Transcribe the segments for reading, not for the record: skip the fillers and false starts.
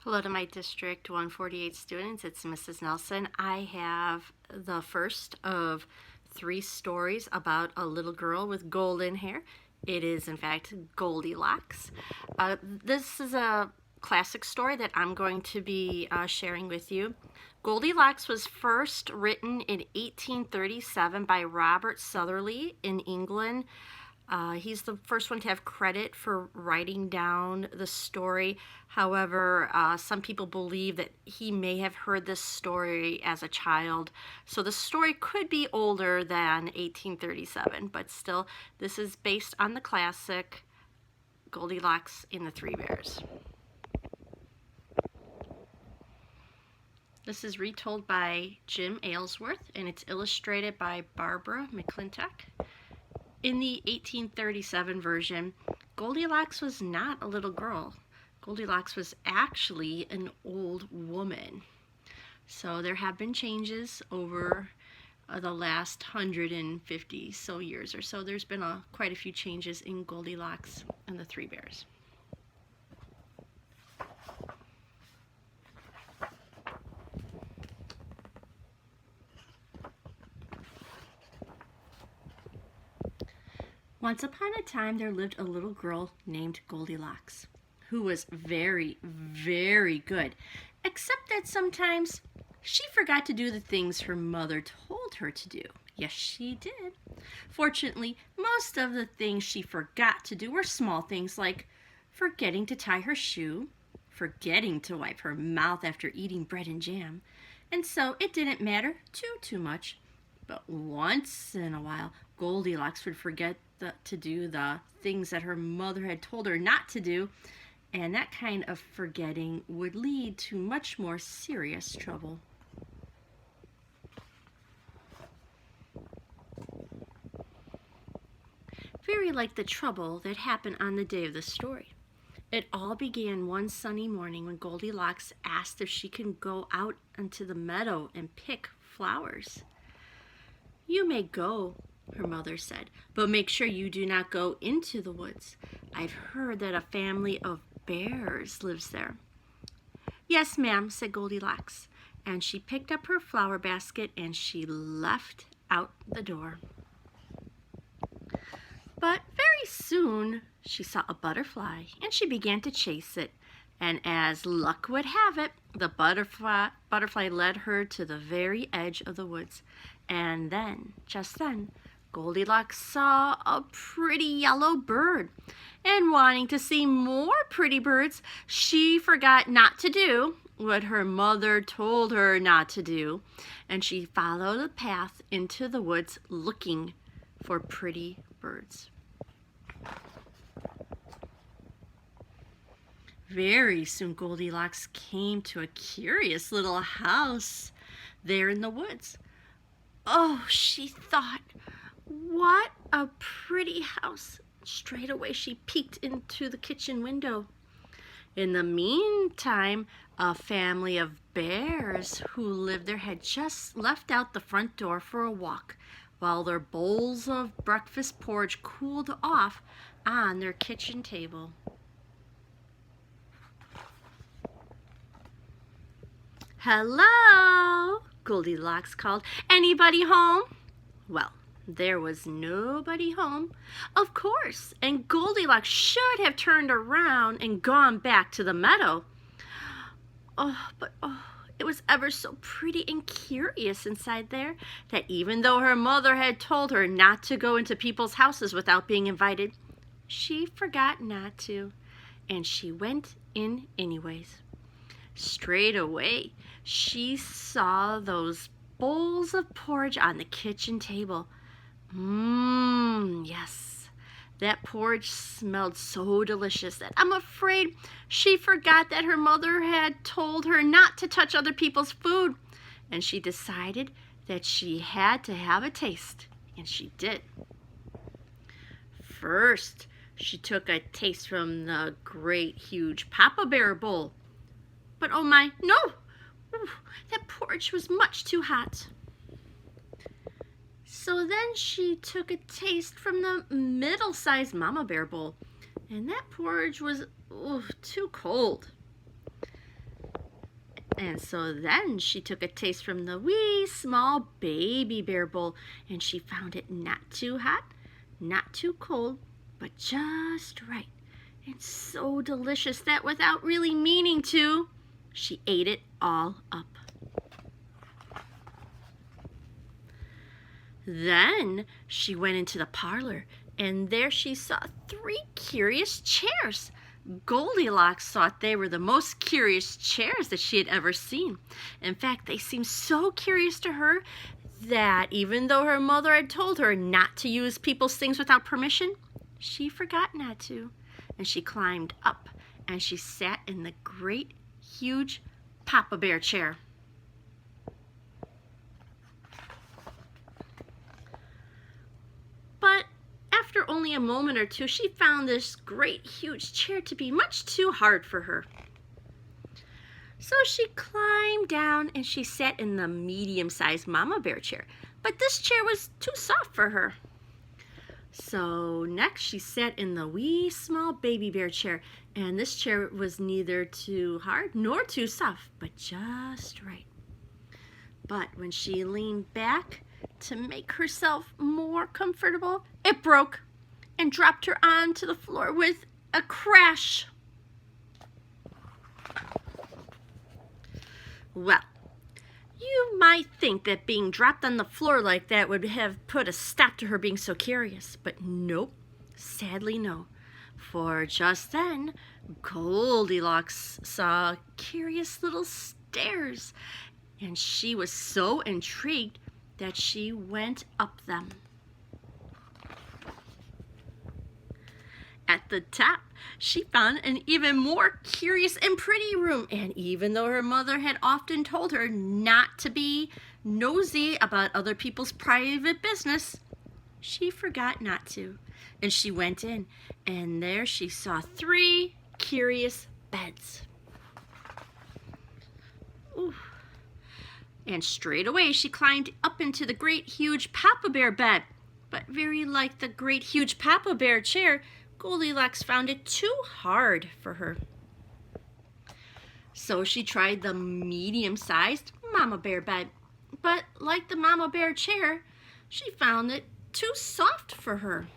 Hello to my District 148 students. It's Mrs. Nelson. I have the first of 3 stories about a little girl with golden hair. It is, in fact, Goldilocks. This is a classic story that I'm going to be sharing with you. Goldilocks was first written in 1837 by Robert Sutherly in England. He's the first one to have credit for writing down the story. However, some people believe that he may have heard this story as a child. So the story could be older than 1837, but still, this is based on the classic Goldilocks and the Three Bears. This is retold by Jim Aylesworth, and it's illustrated by Barbara McClintock. In the 1837 version, Goldilocks was not a little girl. Goldilocks was actually an old woman. So there have been changes over the last 150 so years or so. There's been quite a few changes in Goldilocks and the Three Bears. Once upon a time, there lived a little girl named Goldilocks, who was very, very good, except that sometimes she forgot to do the things her mother told her to do. Yes, she did. Fortunately, most of the things she forgot to do were small things like forgetting to tie her shoe, forgetting to wipe her mouth after eating bread and jam, and so it didn't matter too much. But once in a while, Goldilocks would forget to do the things that her mother had told her not to do, and that kind of forgetting would lead to much more serious trouble. Very like the trouble that happened on the day of the story. It all began one sunny morning when Goldilocks asked if she could go out into the meadow and pick flowers. "You may go," her mother said, "but make sure you do not go into the woods. I've heard that a family of bears lives there." "Yes, ma'am," said Goldilocks, and she picked up her flower basket and she left out the door. But very soon she saw a butterfly and she began to chase it. And as luck would have it, the butterfly led her to the very edge of the woods. And then, just then, Goldilocks saw a pretty yellow bird. And wanting to see more pretty birds, she forgot not to do what her mother told her not to do. And she followed the path into the woods looking for pretty birds. Very soon Goldilocks came to a curious little house there in the woods. Oh, she thought, what a pretty house. Straight away she peeked into the kitchen window. In the meantime, a family of bears who lived there had just left out the front door for a walk while their bowls of breakfast porridge cooled off on their kitchen table. "Hello," Goldilocks called. "Anybody home?" Well, there was nobody home, of course, and Goldilocks should have turned around and gone back to the meadow. But it was ever so pretty and curious inside there that even though her mother had told her not to go into people's houses without being invited, she forgot not to, and she went in anyways. Straight away, she saw those bowls of porridge on the kitchen table. Yes, that porridge smelled so delicious that I'm afraid she forgot that her mother had told her not to touch other people's food. And she decided that she had to have a taste, and she did. First, she took a taste from the great, huge Papa Bear bowl. But oh my, no! That porridge was much too hot. So then she took a taste from the middle-sized Mama Bear bowl, and that porridge was too cold. And so then she took a taste from the wee small baby bear bowl, and she found it not too hot, not too cold, but just right. And so delicious that without really meaning to, she ate it all up. Then she went into the parlor, and there she saw 3 curious chairs. Goldilocks thought they were the most curious chairs that she had ever seen. In fact, they seemed so curious to her that even though her mother had told her not to use people's things without permission, she forgot not to. And she climbed up, and she sat in the great, huge Papa Bear chair. But after only a moment or two, she found this great, huge chair to be much too hard for her. So she climbed down and she sat in the medium-sized Mama Bear chair. But this chair was too soft for her. So next she sat in the wee small Baby Bear chair. And this chair was neither too hard nor too soft, but just right. But when she leaned back to make herself more comfortable, it broke and dropped her onto the floor with a crash. Well, you might think that being dropped on the floor like that would have put a stop to her being so curious, but nope, sadly no. For just then, Goldilocks saw curious little stairs, and she was so intrigued that she went up them. At the top, she found an even more curious and pretty room, and even though her mother had often told her not to be nosy about other people's private business, she forgot not to. And she went in, and there she saw 3 curious beds. Ooh. And straight away she climbed up into the great huge Papa Bear bed. But very like the great huge Papa Bear chair, Goldilocks found it too hard for her. So she tried the medium-sized Mama Bear bed. But like the Mama Bear chair, she found it too soft for her.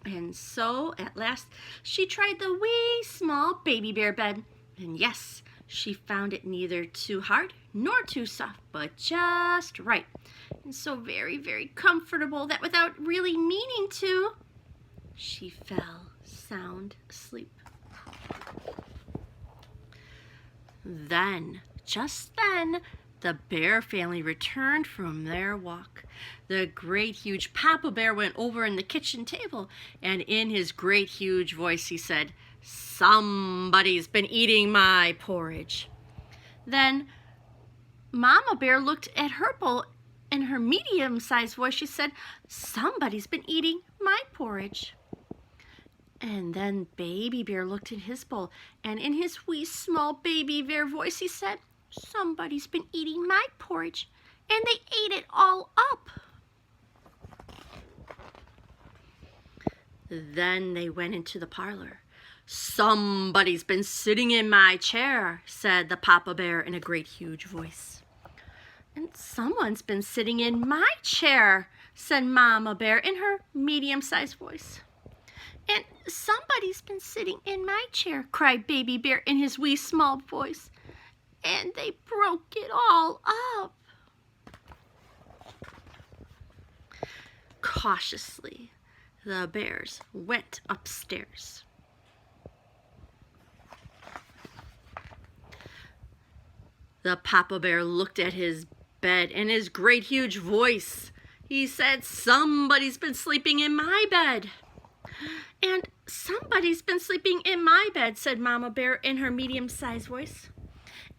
And so at last she tried the wee small Baby Bear bed. And yes, she found it neither too hard nor too soft, but just right. And so very, very comfortable that without really meaning to, she fell sound asleep. Then, just then, the Bear family returned from their walk. The great huge Papa Bear went over in the kitchen table, and in his great huge voice he said, "Somebody's been eating my porridge." Then Mama Bear looked at her bowl. In her medium-sized voice she said, "Somebody's been eating my porridge." And then Baby Bear looked at his bowl, and in his wee small Baby Bear voice he said, "Somebody's been eating my porridge, and they ate it all up." Then they went into the parlor. "Somebody's been sitting in my chair," said the Papa Bear in a great huge voice. "And someone's been sitting in my chair," said Mama Bear in her medium-sized voice. "And somebody's been sitting in my chair," cried Baby Bear in his wee small voice. And they broke it all up. Cautiously, the bears went upstairs. The Papa Bear looked at his bed in his great huge voice. He said, "Somebody's been sleeping in my bed." "And somebody's been sleeping in my bed," said Mama Bear in her medium-sized voice.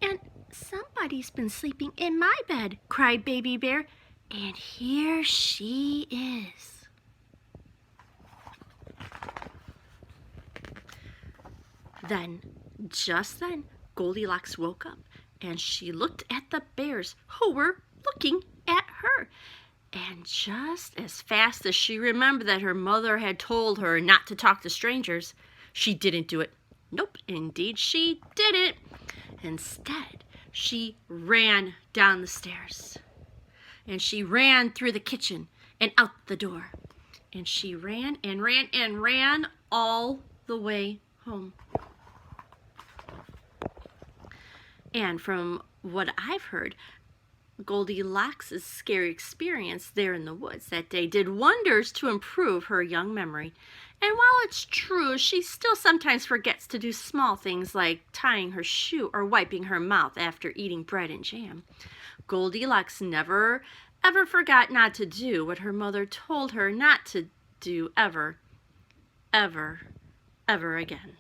"And somebody's been sleeping in my bed," cried Baby Bear. "And here she is." Just then, Goldilocks woke up, and she looked at the bears who were looking at her. And just as fast as she remembered that her mother had told her not to talk to strangers, she didn't do it. Nope, indeed she didn't. Instead, She ran down the stairs, and she ran through the kitchen and out the door, and she ran and ran and ran all the way home. And from what I've heard, Goldilocks' scary experience there in the woods that day did wonders to improve her young memory. And while it's true she still sometimes forgets to do small things like tying her shoe or wiping her mouth after eating bread and jam, Goldilocks never ever forgot not to do what her mother told her not to do ever, ever, ever again.